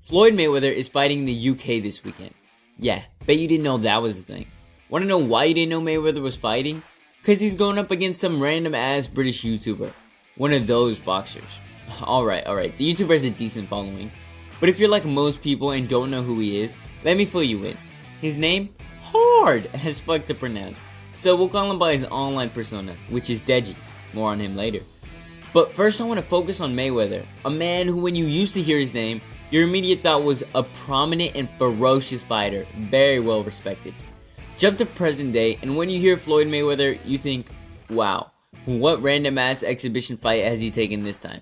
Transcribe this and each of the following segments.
Floyd Mayweather is fighting in the UK this weekend. Yeah, bet you didn't know that was a thing. Wanna know why you didn't know Mayweather was fighting? Cause he's going up against some random ass British YouTuber. One of those boxers. Alright, the YouTuber has a decent following. But if you're like most people and don't know who he is, let me fill you in. His name? Hard as fuck to pronounce. So we'll call him by his online persona, which is Deji. More on him later. But first I want to focus on Mayweather, a man who when you used to hear his name, your immediate thought was a prominent and ferocious fighter, very well respected. Jump to present day, and when you hear Floyd Mayweather, you think, wow, what random ass exhibition fight has he taken this time?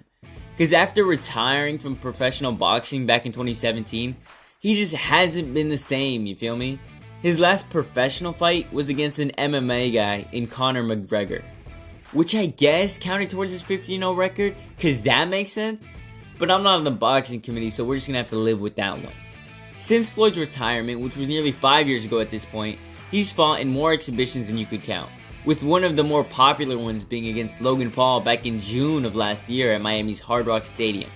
Because after retiring from professional boxing back in 2017, he just hasn't been the same, you feel me? His last professional fight was against an MMA guy in Conor McGregor, which I guess counted towards his 15-0 record, cause that makes sense, but I'm not on the boxing committee, so we're just gonna have to live with that one. Since Floyd's retirement, which was nearly 5 years ago at this point, he's fought in more exhibitions than you could count, with one of the more popular ones being against Logan Paul back in June of last year at Miami's Hard Rock Stadium.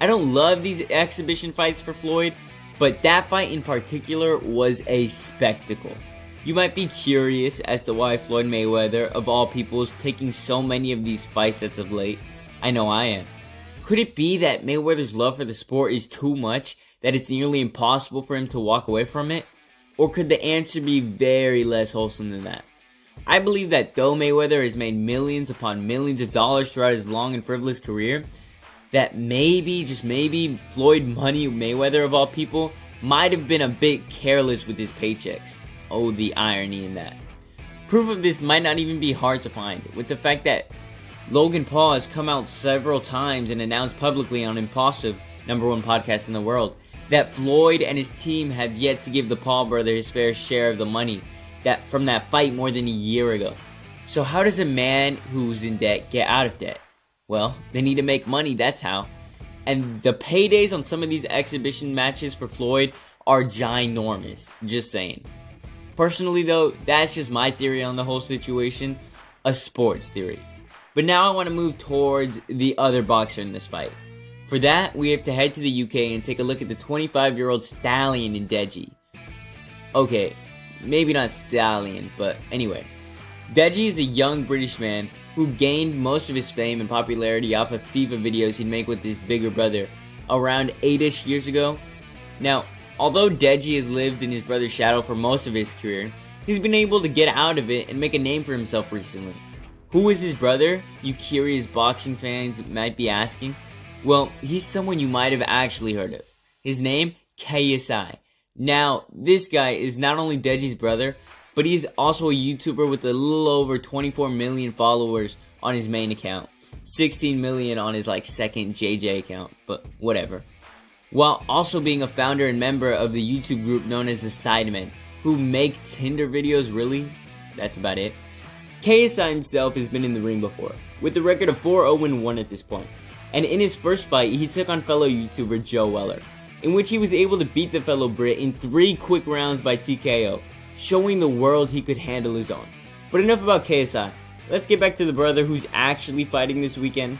I don't love these exhibition fights for Floyd, but that fight in particular was a spectacle. You might be curious as to why Floyd Mayweather, of all people, is taking so many of these fights as of late. I know I am. Could it be that Mayweather's love for the sport is too much that it's nearly impossible for him to walk away from it? Or could the answer be very less wholesome than that? I believe that though Mayweather has made millions upon millions of dollars throughout his long and frivolous career, that maybe, just maybe, Floyd Money Mayweather of all people might have been a bit careless with his paychecks. Oh, the irony in that. Proof of this might not even be hard to find, with the fact that Logan Paul has come out several times and announced publicly on Impulsive, #1 podcast in the world, that Floyd and his team have yet to give the Paul brother his fair share of the money that from that fight more than a year ago. So how does a man who's in debt get out of debt? Well, they need to make money, that's how. And the paydays on some of these exhibition matches for Floyd are ginormous, just saying. Personally though, that's just my theory on the whole situation, a sports theory. But now I want to move towards the other boxer in this fight. For that, we have to head to the UK and take a look at the 25-year-old stallion in Deji. Okay, maybe not stallion, but anyway. Deji is a young British man who gained most of his fame and popularity off of FIFA videos he'd make with his bigger brother around 8-ish years ago. Now, although Deji has lived in his brother's shadow for most of his career, he's been able to get out of it and make a name for himself recently. Who is his brother? You curious boxing fans might be asking. Well, he's someone you might have actually heard of. His name? KSI. Now, this guy is not only Deji's brother, but he is also a YouTuber with a little over 24 million followers on his main account. 16 million on his second JJ account, but whatever. While also being a founder and member of the YouTube group known as the Sidemen, who make Tinder videos, really? That's about it. KSI himself has been in the ring before, with a record of 4-0-1 at this point. And in his first fight, he took on fellow YouTuber Joe Weller, in which he was able to beat the fellow Brit in 3 quick rounds by TKO, showing the world he could handle his own. But enough about KSI, let's get back to the brother who's actually fighting this weekend.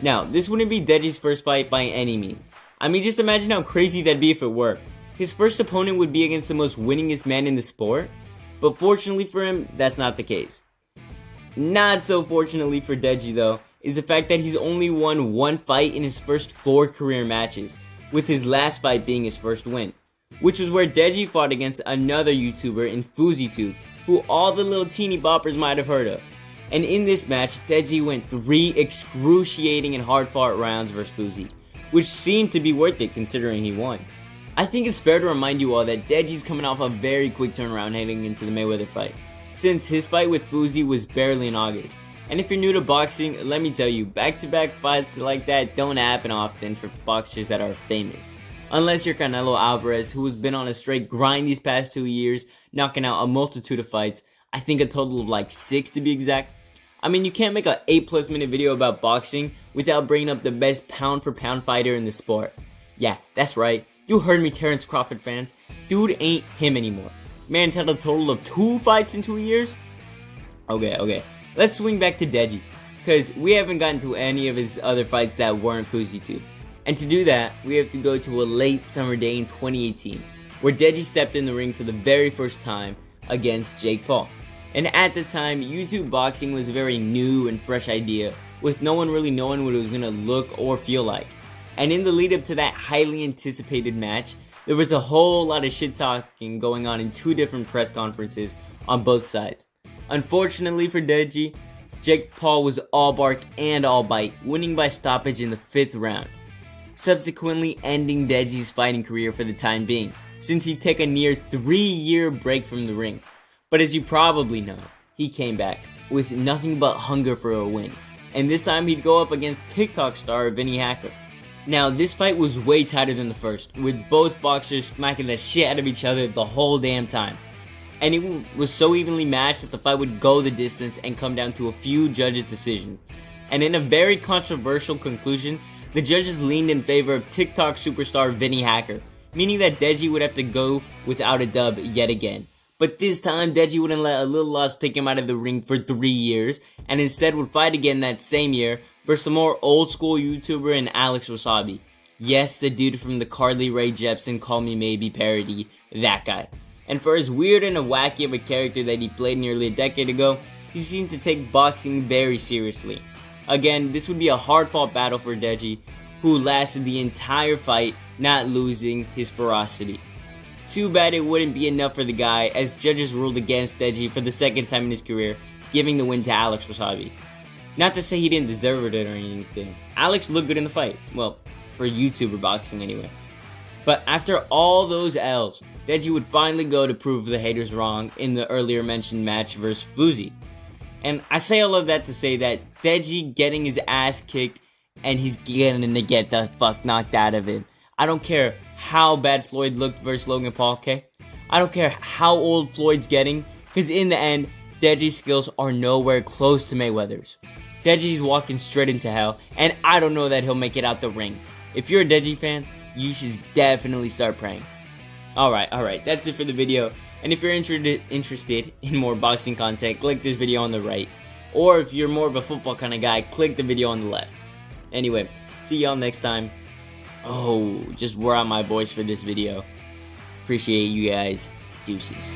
Now, this wouldn't be Deji's first fight by any means. I mean, just imagine how crazy that'd be if it were. His first opponent would be against the most winningest man in the sport, but fortunately for him, that's not the case. Not so fortunately for Deji though, is the fact that he's only won 1 fight in his first 4 career matches, with his last fight being his first win, which was where Deji fought against another YouTuber in FouseyTube, who all the little teeny boppers might have heard of. And in this match, Deji went 3 excruciating and hard-fought rounds versus Fousey, which seemed to be worth it considering he won. I think it's fair to remind you all that Deji's coming off a very quick turnaround heading into the Mayweather fight, since his fight with Fousey was barely in August. And if you're new to boxing, let me tell you, back-to-back fights like that don't happen often for boxers that are famous. Unless you're Canelo Alvarez, who has been on a straight grind these past 2 years, knocking out a multitude of fights, I think a total of 6 to be exact. I mean, you can't make a 8+ minute video about boxing without bringing up the best pound-for-pound fighter in the sport. Yeah, that's right, you heard me, Terrence Crawford fans. Dude ain't him anymore. Man's had a total of 2 fights in 2 years? Okay. Let's swing back to Deji, because we haven't gotten to any of his other fights that weren't FouseyTube. And to do that, we have to go to a late summer day in 2018, where Deji stepped in the ring for the very first time against Jake Paul. And at the time, YouTube boxing was a very new and fresh idea, with no one really knowing what it was going to look or feel like. And in the lead up to that highly anticipated match, there was a whole lot of shit talking going on in two different press conferences on both sides. Unfortunately for Deji, Jake Paul was all bark and all bite, winning by stoppage in the 5th round, subsequently ending Deji's fighting career for the time being, since he'd take a near 3-year break from the ring. But as you probably know, he came back with nothing but hunger for a win, and this time he'd go up against TikTok star Vinny Hacker. Now, this fight was way tighter than the first, with both boxers smacking the shit out of each other the whole damn time. And it was so evenly matched that the fight would go the distance and come down to a few judges' decisions. And in a very controversial conclusion, the judges leaned in favor of TikTok superstar Vinny Hacker, meaning that Deji would have to go without a dub yet again. But this time, Deji wouldn't let a little loss take him out of the ring for 3 years, and instead would fight again that same year versus a more old school YouTuber in Alex Wasabi. Yes, the dude from the Carly Rae Jepsen Call Me Maybe parody, that guy. And for as weird and a wacky of a character that he played nearly a decade ago, he seemed to take boxing very seriously. Again, this would be a hard-fought battle for Deji, who lasted the entire fight, not losing his ferocity. Too bad it wouldn't be enough for the guy, as judges ruled against Deji for the second time in his career, giving the win to Alex Wasabi. Not to say he didn't deserve it or anything. Alex looked good in the fight. Well, for YouTuber boxing anyway. But after all those L's, Deji would finally go to prove the haters wrong in the earlier mentioned match versus Fuzi. And I say all of that to say that Deji getting his ass kicked and he's getting to get the fuck knocked out of him. I don't care how bad Floyd looked versus Logan Paul, okay? I don't care how old Floyd's getting, because in the end, Deji's skills are nowhere close to Mayweather's. Deji's walking straight into hell, and I don't know that he'll make it out the ring. If you're a Deji fan, you should definitely start praying. Alright, that's it for the video. And if you're interested in more boxing content, click this video on the right. Or if you're more of a football kind of guy, click the video on the left. Anyway, see y'all next time. Oh, just wore out my voice for this video. Appreciate you guys. Deuces.